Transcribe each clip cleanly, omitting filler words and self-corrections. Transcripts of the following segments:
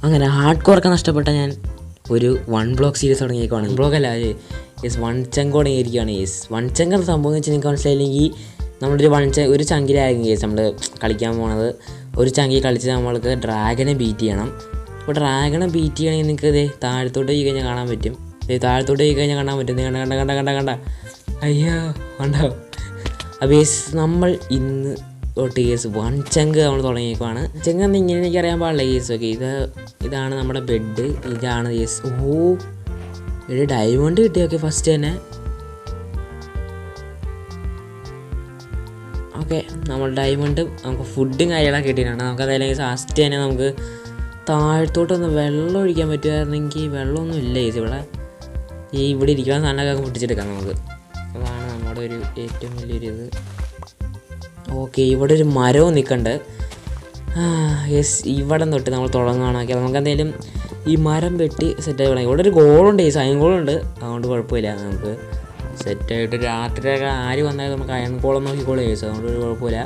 അങ്ങനെ ഹാർഡ് കോറൊക്കെ നഷ്ടപ്പെട്ട ഞാൻ ഒരു 1 ബ്ലോക്ക് സീരീസ് തുടങ്ങിയേക്കുവാണ്. ബ്ലോക്ക് അല്ല യെസ് 1 ചങ്ക് തുടങ്ങിയിരിക്കുകയാണ്. യെസ് 1 ചങ്ക് എന്ന സംഭവം എന്ന് വെച്ചാൽ നിങ്ങൾക്ക് മനസ്സിലായില്ലെങ്കിൽ നമ്മളൊരു ഒരു ചങ്കിലായിരിക്കും കേസ് നമ്മൾ കളിക്കാൻ പോണത്. ഒരു ചങ്കിൽ കളിച്ച് നമ്മൾക്ക് ഡ്രാഗനെ ബീറ്റ് ചെയ്യണം. അപ്പോൾ ഡ്രാഗനെ ബീറ്റ് ചെയ്യണമെങ്കിൽ നിങ്ങൾക്ക് ഇതേ താഴത്തോട്ട് പോയി കഴിഞ്ഞാൽ കാണാൻ പറ്റും. താഴത്തോട്ട് പോയി കഴിഞ്ഞാൽ കാണാൻ പറ്റും. കണ്ട അയ്യോ കണ്ടോ. അപ്പോൾ യെസ് നമ്മൾ ഇന്ന് തൊട്ട് കേസ് 1 ചങ്ക് നമ്മൾ തുടങ്ങിയേക്കുവാണ്. ചങ്ക് എന്ന് ഇങ്ങനെ എനിക്കറിയാൻ പാടില്ല കേസ്. ഓക്കെ ഇതാണ് നമ്മുടെ ബെഡ്. ഇതാണ് യെസ്. ഒരു ഡയമണ്ട് കിട്ടി. ഓക്കെ ഫസ്റ്റ് തന്നെ ഓക്കെ നമ്മൾ ഡയമണ്ട് നമുക്ക് ഫുഡും കാര്യങ്ങളൊക്കെ കിട്ടിയിട്ടുണ്ട്. നമുക്ക് അതായത് ഫസ്റ്റ് തന്നെ നമുക്ക് താഴത്തോട്ടൊന്ന് വെള്ളം ഒഴിക്കാൻ പറ്റുമായിരുന്നെങ്കിൽ വെള്ളമൊന്നും ഇല്ല കേസ്. ഇവിടെ ഇരിക്കുന്ന സാധനമൊക്കെ പൊട്ടിച്ചെടുക്കാം നമുക്ക്. അതാണ് നമ്മുടെ ഒരു ഏറ്റവും വലിയൊരു ഇത്. ഓക്കെ ഇവിടെ ഒരു മരവും നിൽക്കുന്നുണ്ട്. യെസ് ഇവിടെ തൊട്ട് നമ്മൾ തുടങ്ങുകയാണെങ്കിൽ നമുക്ക് എന്തെങ്കിലും ഈ മരം വെട്ടി സെറ്റായി തുടങ്ങി. ഇവിടെ ഒരു ഗോളുണ്ട്, ഈ സൈൻ ഗോളുണ്ട്. അതുകൊണ്ട് കുഴപ്പമില്ല, നമുക്ക് സെറ്റായിട്ട് രാത്രിയൊക്കെ ആര് വന്നാലും നമുക്ക് അയൺ കോളം നോക്കിക്കോളും കേസ്. അതുകൊണ്ട് ഒരു കുഴപ്പമില്ല.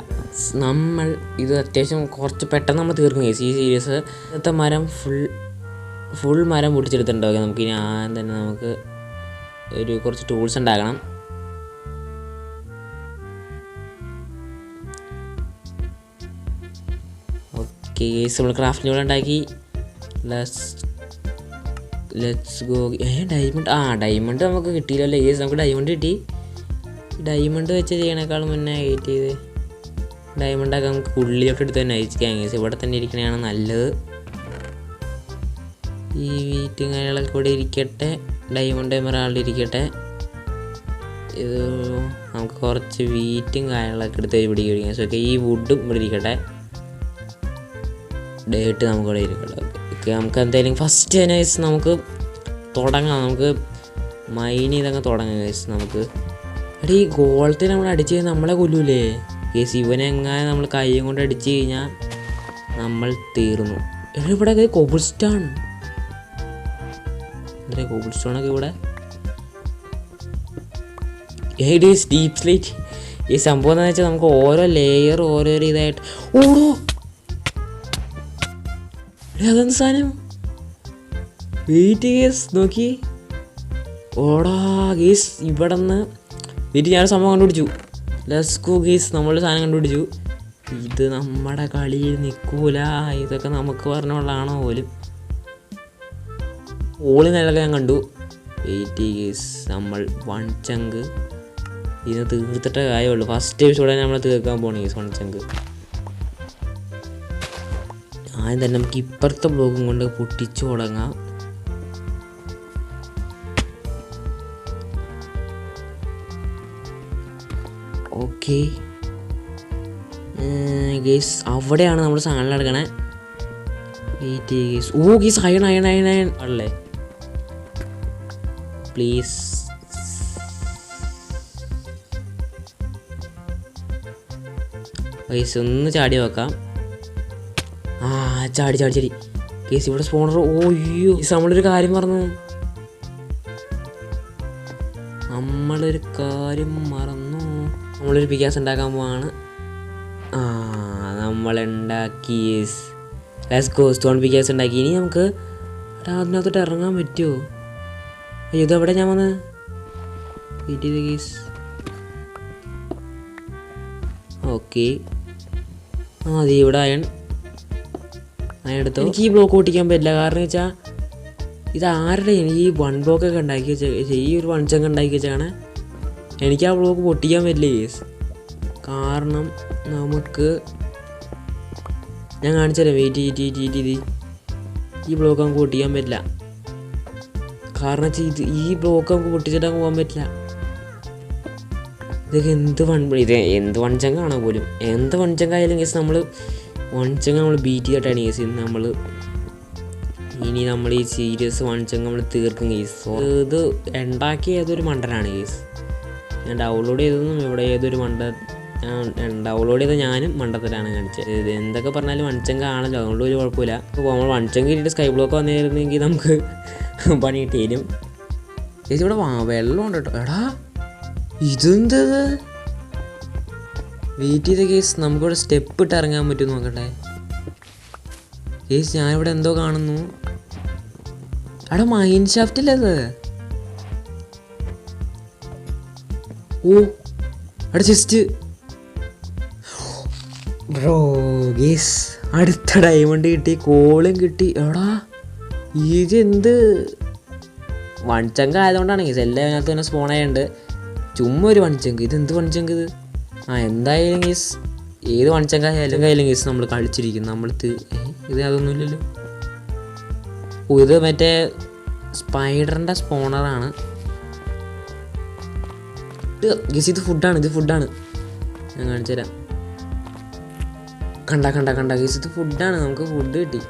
നമ്മൾ ഇത് അത്യാവശ്യം കുറച്ച് പെട്ടെന്ന് നമ്മൾ തീർക്കും കേസ് ഈ സീരീസ്. ഇന്നത്തെ മരം ഫുൾ മരം പൊട്ടിച്ചെടുത്തിട്ടുണ്ടാവും. നമുക്ക് ഇനി ആദ്യം തന്നെ നമുക്ക് കുറച്ച് ടൂൾസ് ഉണ്ടാക്കണം. ഓക്കെ കേസ് നമ്മൾ ക്രാഫ്റ്റിന് കൂടെ ഉണ്ടാക്കി. Let's go. ഡയമണ്ട് നമുക്ക് കിട്ടിയില്ലല്ലോ കേസ്. നമുക്ക് ഡയമണ്ട് കിട്ടി. ഡയമണ്ട് വെച്ച് ചെയ്യണേക്കാളും മുന്നേ വെയിറ്റ് ചെയ്ത് ഡയമണ്ടൊക്കെ നമുക്ക് ഉള്ളിലോട്ട് എടുത്ത് തന്നെ അയച്ചിരിക്കാം കേസ്. ഇവിടെ തന്നെ ഇരിക്കണതാണ് നല്ലത്. ഈ വീറ്റും കാര്യങ്ങളൊക്കെ ഇവിടെ ഇരിക്കട്ടെ. ഡയമണ്ട് എമറാൾഡ് ഇരിക്കട്ടെ. ഇത് നമുക്ക് കുറച്ച് വീറ്റും കാര്യങ്ങളൊക്കെ എടുത്ത് ഇവിടെ ഇരിക്കാം. സോ ഓക്കെ ഈ വുഡും ഇവിടെ ഇരിക്കട്ടെ. ഡേട്ട് നമുക്കിവിടെ ഇരിക്കട്ടെ. ഓക്കെ നമുക്ക് എന്തായാലും ഫസ്റ്റ് തന്നെ നമുക്ക് തുടങ്ങാം. നമുക്ക് മൈൻ ചെയ്തങ്ങ് തുടങ്ങാം കേസ്. നമുക്ക് ഈ ഗോളത്തിൽ നമ്മൾ അടിച്ച് കഴിഞ്ഞാൽ നമ്മളെ കൊല്ലൂലേ കേസ്. ഇവനെങ്ങനെ നമ്മൾ കൈയും കൊണ്ട് അടിച്ച് കഴിഞ്ഞാൽ നമ്മൾ തീർന്നു. ഇവിടെ കോബിൾ സ്റ്റോൺ കോബിൾ സ്റ്റോണൊക്കെ ഇവിടെ ഡീപ് സ്ലൈറ്റ്. ഈ സംഭവം എന്താണെന്ന് വെച്ചാൽ നമുക്ക് ഓരോ ലെയർ ഓരോരോ ഇതായിട്ട് ഓടോ. അതെന്ത് സാധനം വെയിറ്റ് കേസ് നോക്കി ഓടാ കേസ്. ഇവിടെ നിന്ന് വെയിറ്റ് ഞാനൊരു സംഭവം കണ്ടുപിടിച്ചു. Let's go case. നമ്മളൊരു സാധനം കണ്ടുപിടിച്ചു. ഇത് നമ്മുടെ കളിയിൽ നിൽക്കൂല. ഇതൊക്കെ നമുക്ക് പറഞ്ഞുള്ളതാണോ പോലും. ഓളി നിലൊക്കെ ഞാൻ കണ്ടു. Wait guys. നമ്മൾ 1 ചങ്ക് ഇതിന് തീർത്തിട്ടേ കാര്യമുള്ളൂ. ഫസ്റ്റ് എപ്പിസോഡാണ് നമ്മൾ തീർക്കാൻ പോകണം കേസ് 1 ചങ്ക്. ആദ്യം തന്നെ നമുക്ക് ഇപ്പുറത്തെ ബ്ലോക്കും കൊണ്ട് പൊട്ടിച്ചു തുടങ്ങാം. ഓക്കെ ഗേസ് അവിടെയാണ് നമ്മൾ സാധനം എടുക്കണേ. Wait guys. ഗേസ് അയൺ അല്ലേ പ്ലീസ്. ഗേസ് ഒന്ന് ചാടി വെക്കാം. ചാടി കേസ്. ഇവിടെ സ്പോണർ. അയ്യോ നമ്മളൊരു കാര്യം മറന്നു. നമ്മളൊരു പിക്കാസ് ഉണ്ടാക്കാൻ പോവാണ്. നമ്മളുണ്ടാക്കി. Let's go. സ്റ്റോൺ പിക്കാസ് ഉണ്ടാക്കി. ഇനി നമുക്ക് അതിനകത്തോട്ട് ഇറങ്ങാൻ പറ്റുമോ? അയ്യോ ഇതെവിടെ ഞാൻ വന്ന് വെയിറ്റ് ചെയ്ത് കേസ്. ഓക്കെ അതെ ഇവിടെ അയൺ എടുത്തോ. എനിക്ക് ഈ ബ്ലോക്ക് ഓട്ടിക്കാൻ പറ്റില്ല. കാരണം വെച്ചാൽ ഇത് ആരുടെ ഈ 1 ബ്ലോക്കൊക്കെ ഉണ്ടാക്കി വെച്ചാൽ ഈ ഒരു 1 ചങ്ക് ഉണ്ടാക്കി വെച്ചാണ്. എനിക്ക് ആ ബ്ലോക്ക് പൊട്ടിക്കാൻ പറ്റില്ല കേസ്. കാരണം നമുക്ക് ഞാൻ കാണിച്ചുതരാം. വെയിറ്റ് ഈ ബ്ലോക്ക് നമുക്ക് പൊട്ടിക്കാൻ പറ്റില്ല. കാരണം വെച്ചാൽ ഈ ബ്ലോക്ക് നമുക്ക് പൊട്ടിച്ചിട്ട് അങ്ങ് പോകാൻ പറ്റില്ല. ഇതൊക്കെ എന്ത് 1 ചങ്കാണോ പോലും. എന്ത് 1 ചങ്കായാലും കേസ് നമ്മൾ 1 ചങ്ക് നമ്മൾ ബീറ്റ് ചെയ്തിട്ടാണ് കേസ്. ഇനി നമ്മൾ ഈ സീരീസ് 1 ചങ്ക് നമ്മൾ തീർക്കും കേസ്. ഇത് ഉണ്ടാക്കിയ ഏതൊരു മണ്ടനാണ് കേസ്. ഞാൻ ഡൗൺലോഡ് ചെയ്തതൊന്നും ഇവിടെ ഏതൊരു ഡൗൺലോഡ് ചെയ്ത ഞാനും മണ്ടത്തിലാണ് കാണിച്ചത്. ഇത് എന്തൊക്കെ പറഞ്ഞാലും 1 ചങ്ക് ആണല്ലോ, അതുകൊണ്ട് ഒരു കുഴപ്പമില്ല. അപ്പോൾ നമ്മൾ 1 ചങ്ക് കിട്ടിയിട്ട് സ്കൈ ബ്ലോക്ക് വന്നിരുന്നെങ്കിൽ നമുക്ക് പണി കിട്ടിയാലും. ചേച്ചി ഇവിടെ വെള്ളമുണ്ട് കേട്ടോ. എടാ ഇതെന്തത് വെയിറ്റ് ചെയ്ത കേസ്. നമുക്കിവിടെ സ്റ്റെപ്പ് ഇട്ട് ഇറങ്ങാൻ പറ്റും നോക്കട്ടെ. ഗൈസ് ഞാനിവിടെ എന്തോ കാണുന്നു. എടാ മൈൻ ഷാഫ്റ്റല്ലേ അത്? ഓ എടാ ചെസ്റ്റ്. ബ്രോ ഗൈസ് അടുത്ത ഡയമണ്ട് കിട്ടി, കോളും കിട്ടി. എടാ ഇതെന്ത് വൺചങ്ക് ആയതുകൊണ്ടാണ് ഗൈസ് എല്ലാം അതിനകത്ത് തന്നെ സ്പോൺ ആയുണ്ട്. ചുമ്മാ ഒരു വൺചങ്ക്. ഇതെന്ത് വൺചങ്ക് ഇത്? എന്തായാലും ഗൈസ് ഏത് വൺചങ്ക് ആയാലും ഗൈസ് നമ്മൾ കളിച്ചിരിക്കും. നമ്മൾ ഇത് അതൊന്നുമില്ലല്ലോ. ഇത് മറ്റേ സ്പൈഡറിൻ്റെ സ്പോണറാണ് ഗൈസ്. ഇത് ഫുഡാണ്. ഞാൻ കാണിച്ചു തരാം. കണ്ട ഗൈസ് ഇത് ഫുഡാണ്. നമുക്ക് ഫുഡ് കിട്ടി.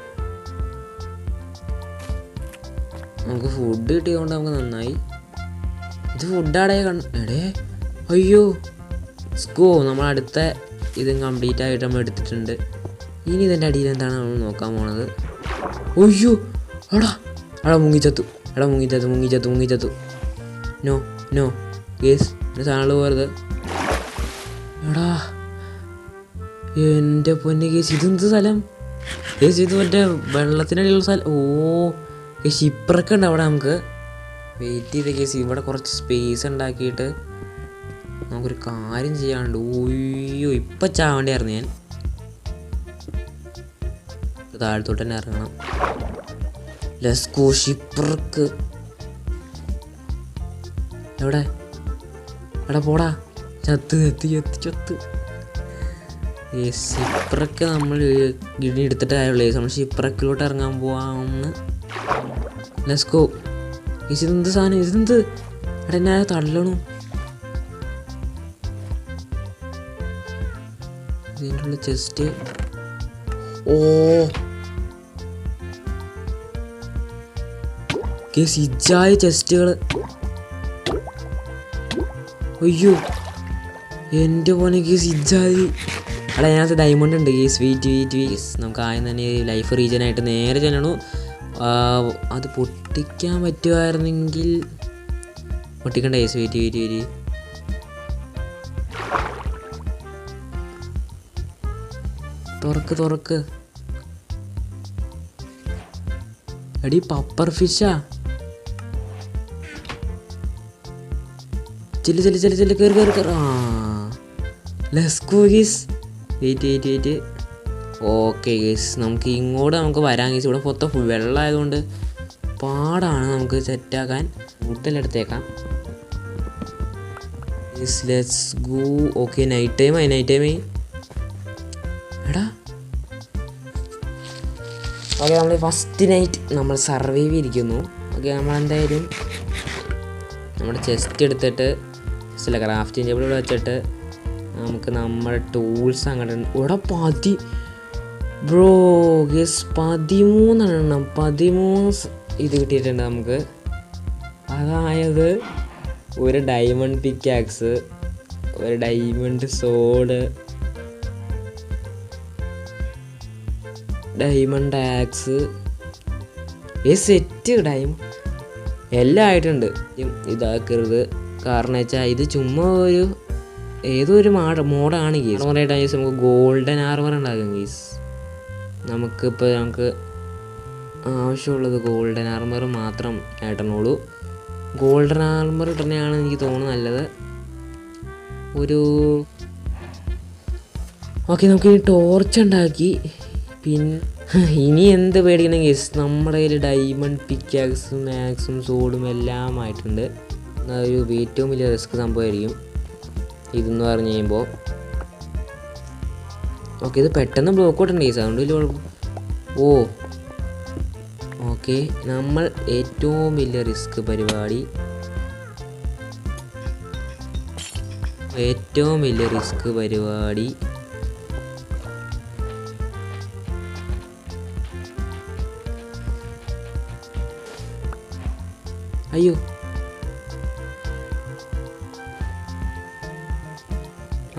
കിട്ടിയതുകൊണ്ട് നമുക്ക് നന്നായി. ഇത് ഫുഡാടേ എടേ. അയ്യോ സ്കോ നമ്മൾ അടുത്ത ഇതും കംപ്ലീറ്റ് ആയിട്ട് നമ്മൾ എടുത്തിട്ടുണ്ട്. ഇനി ഇതിൻ്റെ അടിയിൽ എന്താണ് നമ്മൾ നോക്കാൻ പോണത്. അയ്യോ എടാ മുങ്ങിച്ചത്തു. നോ ഗേസ് എൻ്റെ സാധനങ്ങൾ പോരുത്. എടാ എൻ്റെ പൊന്നെ ഗേസ് ഇതെന്ത് സ്ഥലം ഗേസ്? ഇത് മറ്റേ വെള്ളത്തിനടിയിലുള്ള സ്ഥലം. ഓ ഷിപ്പറൊക്കെ ഉണ്ട് അവിടെ. നമുക്ക് വെയിറ്റ് ചെയ്ത കേസ് ഇവിടെ കുറച്ച് സ്പേസ് ഉണ്ടാക്കിയിട്ട് നമുക്കൊരു കാര്യം ചെയ്യാണ്ട്. ഓയ്യോ ഇപ്പം ചാവേണ്ടിയായിരുന്നു ഞാൻ. താഴത്തോട്ട് തന്നെ ഇറങ്ങണം. ലെസ്കോ ഷിപ്പർക്ക് എവിടെ? എടാ പോടാ. ചത്ത് ഈ ഷിപ്പറൊക്കെ നമ്മൾ ഇടി എടുത്തിട്ട് കാര്യമുള്ളൂ. നമ്മൾ ഷിപ്പറക്കിലോട്ട് ഇറങ്ങാൻ പോവാന്ന്. ലെസ്കോ. ഇതെന്ത് സാധനം? ഇതെന്ത്? എടാ എന്നെ തള്ളണു. ഇതിൻ്റെ ഉള്ള ചെസ്റ്റ്. ഓ കേസ് ഇജായ ചെസ്റ്റുകൾ. അയ്യോ എൻ്റെ പോലെ കേസ് ഇജായി. എടാ അതിനകത്ത് ഡയമണ്ട് ഉണ്ട് കേസ്. വെയിറ്റ് നമുക്ക് ആദ്യം തന്നെ ലൈഫ് റീജനായിട്ട് നേരെ ചെല്ലണു. അത് പൊട്ടിക്കാൻ പറ്റുമായിരുന്നെങ്കിൽ പൊട്ടിക്കണ്ട കേസ്. വെയിറ്റ് തുറക്ക്. എടി പപ്പർ ഫിഷാ. ചെല്ല് കേറി. Let's go guys. Wait. Okay guys നമുക്ക് ഇങ്ങോട്ട് വരാം ഗയ്സ്. ഇവിടെ മൊത്തം ഫുൾ വെള്ളമായതുകൊണ്ട് പാടാണ് നമുക്ക് സെറ്റാക്കാൻ. മുട്ടലെടുത്തേക്കാം. Let's go. ഓക്കെ നൈറ്റ് ടൈമായി. എടാ ഓക്കെ നമ്മൾ ഫസ്റ്റ് നൈറ്റ് നമ്മൾ സർവൈവ് ചെയ്തിരിക്കുന്നു. ഓക്കെ നമ്മളെന്തായാലും നമ്മുടെ ചെസ്റ്റ് എടുത്തിട്ട് ചെസ്റ്റില്ല ക്രാഫ്റ്റിംഗ് ടേബിൾ ഇവിടെ വെച്ചിട്ട് നമുക്ക് നമ്മുടെ ടൂൾസ് അങ്ങോട്ട്. ഇവിടെ ബ്രോ ഗസ് 13 ഇത് കിട്ടിയിട്ടുണ്ട് നമുക്ക്. അതായത് ഒരു ഡയമണ്ട് പിക്കാക്സ്, ഒരു diamond sword, diamond axe, set diamond എല്ലാം ആയിട്ടുണ്ട്. ഇതാക്കരുത് കാരണം വെച്ചാൽ ഇത് ചുമ്മാ ഏതോ ഒരു മോഡാണ് ഗീസ്. നോർമലായിട്ട് ഗീസ് നമുക്ക് ഗോൾഡൻ ആർമർ ഉണ്ടാകും ഗീസ്. നമുക്ക് ആവശ്യമുള്ളത് ഗോൾഡൻ ആർമർ മാത്രം ഇടണുള്ളൂ. ഗോൾഡൻ ആർമർ ഇടണയാണ് എനിക്ക് തോന്നുന്നത് നല്ലത്. ഓക്കെ നമുക്കിനി ടോർച്ച് ഉണ്ടാക്കി. പിന്നെ ഇനി എന്ത് പേടിക്കണം ഗീസ്, നമ്മുടെ കയ്യിൽ ഡയമണ്ട് പിക്കാക്സും മാക്സും സോഡും എല്ലാം ആയിട്ടുണ്ട്. ഒരു ഏറ്റവും വലിയ റിസ്ക് സംഭവമായിരിക്കും ഇതെന്ന് പറഞ്ഞു കഴിയുമ്പോൾ. ഓക്കെ ഇത് പെട്ടെന്ന് ബ്ലോക്ക് ഔട്ടുണ്ട് ഗീസ്, അതുകൊണ്ട് വലിയ കുഴപ്പം. ഓക്കെ നമ്മൾ ഏറ്റവും വലിയ റിസ്ക് പരിപാടി അയ്യോ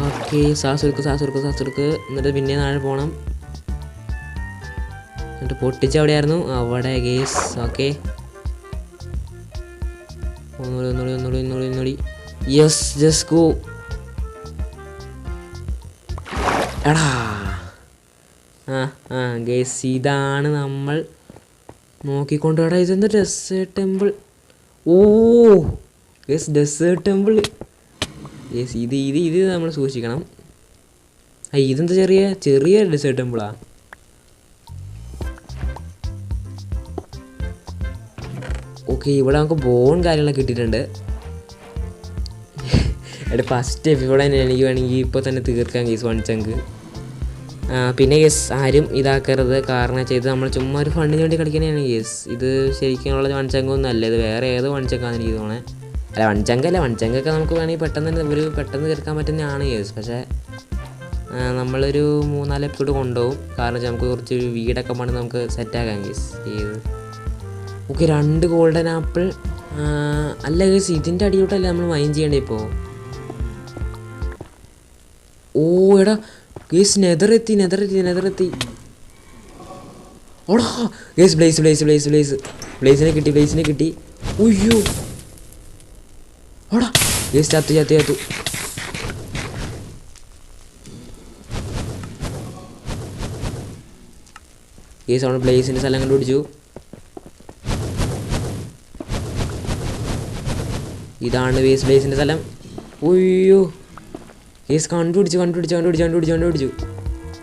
ഓക്കെ സാസ് എടുക്ക്. എന്നിട്ട് പിന്നെ നാളെ പോകണം. എന്നിട്ട് പൊട്ടിച്ചെവിടെയായിരുന്നു? അവിടെ ഗേസ്. ഓക്കെ ഒന്നുകൂടി. Yes just go. എടാ ആ ആ ഗേസ് ഇതാണ് നമ്മൾ നോക്കിക്കൊണ്ടുപോടാ. ഇതെന്താ ഡെസേർട്ട് ടെമ്പിൾ? ഓ ഗേസ് ഡെസേർട്ട് ടെമ്പിൾ ഗേസ്. ഇത് നമ്മൾ സൂക്ഷിക്കണം. ഇതെന്താ ചെറിയ ഡെസേർട്ട് ടെമ്പിളാ? ഓക്കെ, ഇവിടെ നമുക്ക് ബോൺ കാര്യങ്ങളൊക്കെ കിട്ടിയിട്ടുണ്ട്. എടാ ഫസ്റ്റ് എപ്പിസോഡ് തന്നെ എനിക്ക് വേണമെങ്കിൽ ഇപ്പോൾ തന്നെ തീർക്കാൻ കേസ് 1 ചങ്ക്. പിന്നെ കേസ് ആരും ഇതാക്കരുത്, കാരണം ചെയ്ത് നമ്മൾ ചുമ്മാ ഒരു ഫണ്ടിന് വേണ്ടി കളിക്കണതാണ് കേസ്. ഇത് ശരിക്കുള്ള 1 ചങ്കൊന്നും അല്ല, ഇത് വേറെ ഏതോ 1 ചങ്കാന്ന് എനിക്ക് തോന്നണേ. അല്ല 1 ചങ്കല്ല, 1 ചങ്കൊക്കെ നമുക്ക് വേണമെങ്കിൽ പെട്ടെന്ന് തീർക്കാൻ പറ്റുന്നതാണ് കേസ്. പക്ഷേ നമ്മളൊരു 3-4 എപ്പിസോഡ് കൊണ്ടുപോകും, കാരണം നമുക്ക് കുറച്ച് വീടൊക്കെ പണി നമുക്ക് സെറ്റാക്കാം കേസ്. Okay 2 golden apple. അല്ല കേസ്, ഇതിൻ്റെ അടിയോട്ടല്ലേ നമ്മൾ മൈൻ ചെയ്യേണ്ടത് ഇപ്പോൾ? ഓ എടാ ഗേസ് നെതറെത്തി. ഓടാ ഗേസ് ബ്ലേസിനെ കിട്ടി. ഉയ്യോ ഓടാ ഗേസ് ചത്തു. ഗേസ് അവിടെ ബ്ലേസിൻ്റെ സ്ഥലം കണ്ടുപിടിച്ചു. ഇതാണ് ബ്ലേസിൻ്റെ സ്ഥലം. ഉയ്യോ ഗേസ് കണ്ടുപിടിച്ചു.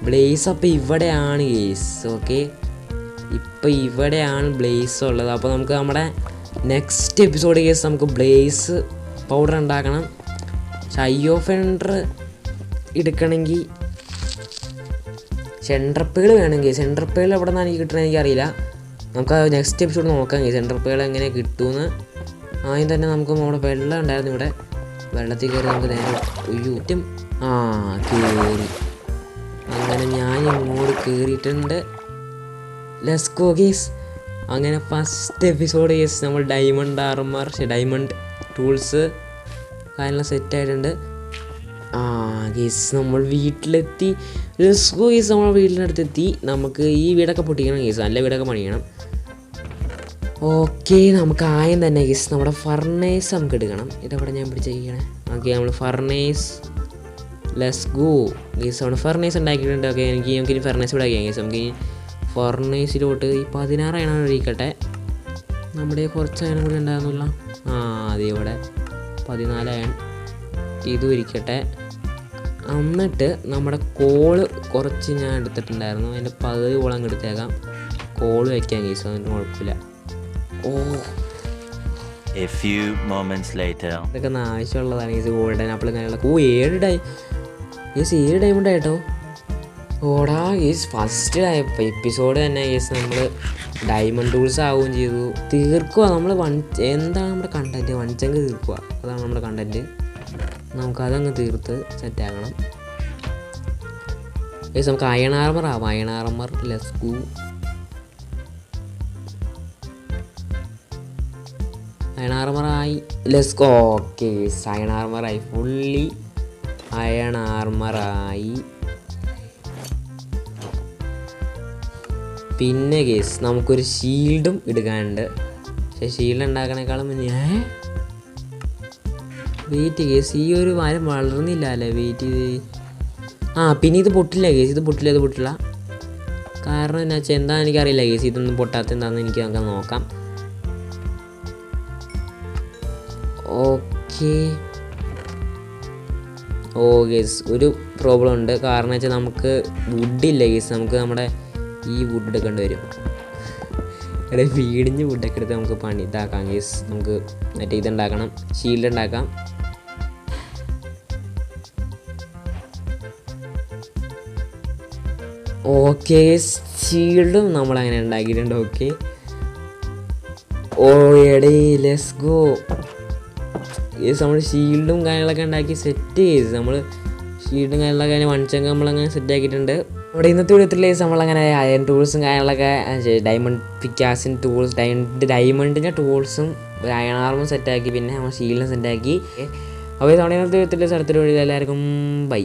ബ്ലേസ് അപ്പം ഇവിടെയാണ് ഗേസ്. ഓക്കെ, ഇപ്പം ഇവിടെയാണ് ബ്ലേസ് ഉള്ളത്. അപ്പോൾ നമുക്ക് നമ്മുടെ നെക്സ്റ്റ് എപ്പിസോഡ് കേസ് നമുക്ക് ബ്ലേസ് പൗഡർ ഉണ്ടാക്കണം. ഷൈയോ ഫെൻഡർ എടുക്കണമെങ്കിൽ സെൻട്രപ്പുകൾ വേണം കേസ്. സെൻട്രപ്പുകൾ എവിടെ നിന്നാണ് എനിക്ക് കിട്ടണമെന്ന് എനിക്കറിയില്ല. നമുക്ക് നെക്സ്റ്റ് എപ്പിസോഡ് നോക്കാം കേസ് സെൻട്രപ്പുകൾ എങ്ങനെ കിട്ടുമെന്ന്. ആദ്യം തന്നെ നമുക്ക് നമ്മുടെ വെള്ളം ഉണ്ടായിരുന്നു, ഇവിടെ വെള്ളത്തിൽ കയറി നമുക്ക് നേരെ ഉയ്യൂറ്റും. കയറി. അങ്ങനെ ഞാൻ ഇങ്ങോട്ട് കയറിയിട്ടുണ്ട്. Let's go guys. അങ്ങനെ ഫസ്റ്റ് എപ്പിസോഡ് കേസ് നമ്മൾ ഡയമണ്ട് ടൂൾസ് കാര്യങ്ങൾ സെറ്റായിട്ടുണ്ട്. ഗേസ് നമ്മൾ വീട്ടിലെത്തി. Let's go guys. നമ്മൾ വീട്ടിനടുത്തെത്തി. നമുക്ക് ഈ വീടൊക്കെ പൊട്ടിക്കണം കേസ്, നല്ല വീടൊക്കെ പണിയണം. ഓക്കെ, നമുക്ക് ആദ്യം തന്നെ ഗേസ് നമ്മുടെ ഫർണേസ് നമുക്ക് എടുക്കണം. ഇതെവിടെ ഞാൻ പിടിച്ചിരിക്കണേ? ഓക്കെ, നമ്മൾ ഫർണേസ്. Let's go guys. നമ്മൾ ഫർണേസ് ഉണ്ടാക്കിയിട്ടുണ്ട്. ഓക്കെ, നമുക്കിനി ഫർണേസ് ഇവിടെ ആക്കിയാൽ ഗേസ്. നമുക്ക് ഈ ഫർണേസിലോട്ട് ഈ 16 അയണം ഒഴിക്കട്ടെ. നമ്മുടെ കുറച്ച് അയണം കൂടി ഉണ്ടായിരുന്നില്ല. അതെ, ഇവിടെ 14 അയൺ ഇതും ഇരിക്കട്ടെ. എന്നിട്ട് നമ്മുടെ കോള് കുറച്ച് ഞാൻ എടുത്തിട്ടുണ്ടായിരുന്നു, അതിൻ്റെ 10 കോളം അങ്ങ് എടുത്തേക്കാം. കോള് വയ്ക്കാൻ കേസ്, അതിന് കുഴപ്പമില്ല. ഇതൊക്കെ ആവശ്യമുള്ളതാണ് കേസ്. ഗോൾഡൻ ആപ്പിൾ ഇങ്ങനെയുള്ള 7 ഡയമണ്ട് ആയിട്ടോ. ഓടാ കേസ്, ഫസ്റ്റ് എപ്പിസോഡ് തന്നെ കേസ് നമ്മൾ ഡയമണ്ട് ടൂൾസ് ആവുകയും ചെയ്തു. തീർക്കുക നമ്മൾ. എന്താണ് നമ്മുടെ കണ്ടൻറ്റ്? 1 ചങ്ക് തീർക്കുക, അതാണ് നമ്മുടെ കണ്ടൻറ്റ്. നമുക്കതങ്ങ് തീർത്ത് സെറ്റാക്കണം കേസ്. നമുക്ക് അയൺ ആർമർ ആവാം. Let's go. അയൺ ആർമറായി. Let's go. ഓക്കെ, അയൺ ആർമറായി. ഫുള്ളി അയൺ ആർമറായി. പിന്നെ കേസ് നമുക്കൊരു ഷീൽഡും എടുക്കാനുണ്ട്. പക്ഷേ ഷീൽഡ് ഉണ്ടാക്കണേക്കാളും വെയിറ്റ് കേസ്. ഈ ഒരു മരം വളർന്നില്ല അല്ലേ? വെയിറ്റ് ചെയ്ത്. പിന്നെ ഇത് പൊട്ടില്ല കേസ്. ഇത് പൊട്ടില്ല. കാരണം എന്നാ വെച്ചാൽ എന്താണെന്ന് എനിക്കറിയില്ല കേസ്. ഇതൊന്നും പൊട്ടാത്ത എന്താണെന്ന് നമുക്ക് നോക്കാം. ഓക്കെ. കേസ് ഒരു പ്രോബ്ലം ഉണ്ട്. കാരണം വെച്ചാൽ നമുക്ക് വുഡില്ല കേസ്. നമുക്ക് നമ്മുടെ ഈ വുഡ് എടുക്കേണ്ടി വരും. വീടിഞ്ഞ് വുഡൊക്കെ എടുത്ത് നമുക്ക് പണി ഇതാക്കാം കേസ്. നമുക്ക് മറ്റേ ഇതുണ്ടാക്കണം, ഷീൽഡ് ഉണ്ടാക്കാം. ഓക്കെ, ഷീൽഡും നമ്മളങ്ങനെ ഉണ്ടാക്കിയിട്ടുണ്ട്. ഓക്കെ, എടേ ലെറ്റ്സ് ഗോ കേസ്. നമ്മൾ ഷീൽഡും കാര്യങ്ങളൊക്കെ ഉണ്ടാക്കി സെറ്റ് ചെയ്ത് നമ്മൾ ഷീൽഡും കാര്യങ്ങളൊക്കെ 1 ചങ്ക് നമ്മളങ്ങനെ സെറ്റാക്കിയിട്ടുണ്ട്. ഇവിടെ ഇന്നത്തെ വീഡിയോത്തിൽ നമ്മളങ്ങനെ അയൺ ടൂൾസും കാര്യങ്ങളൊക്കെ ഡയമണ്ട് പിക്കാസിൻ ടൂൾസ് ഡയമണ്ടിൻ്റെ ടൂൾസും അയൺ ആർമും സെറ്റാക്കി. പിന്നെ നമ്മൾ ഷീൽഡും സെറ്റാക്കി. അപ്പോൾ നമ്മുടെ ഇന്നത്തെ വീഡിയോത്തിൽ സ്ഥലത്തൊരു വീഡിയോ എല്ലാവർക്കും ബൈ.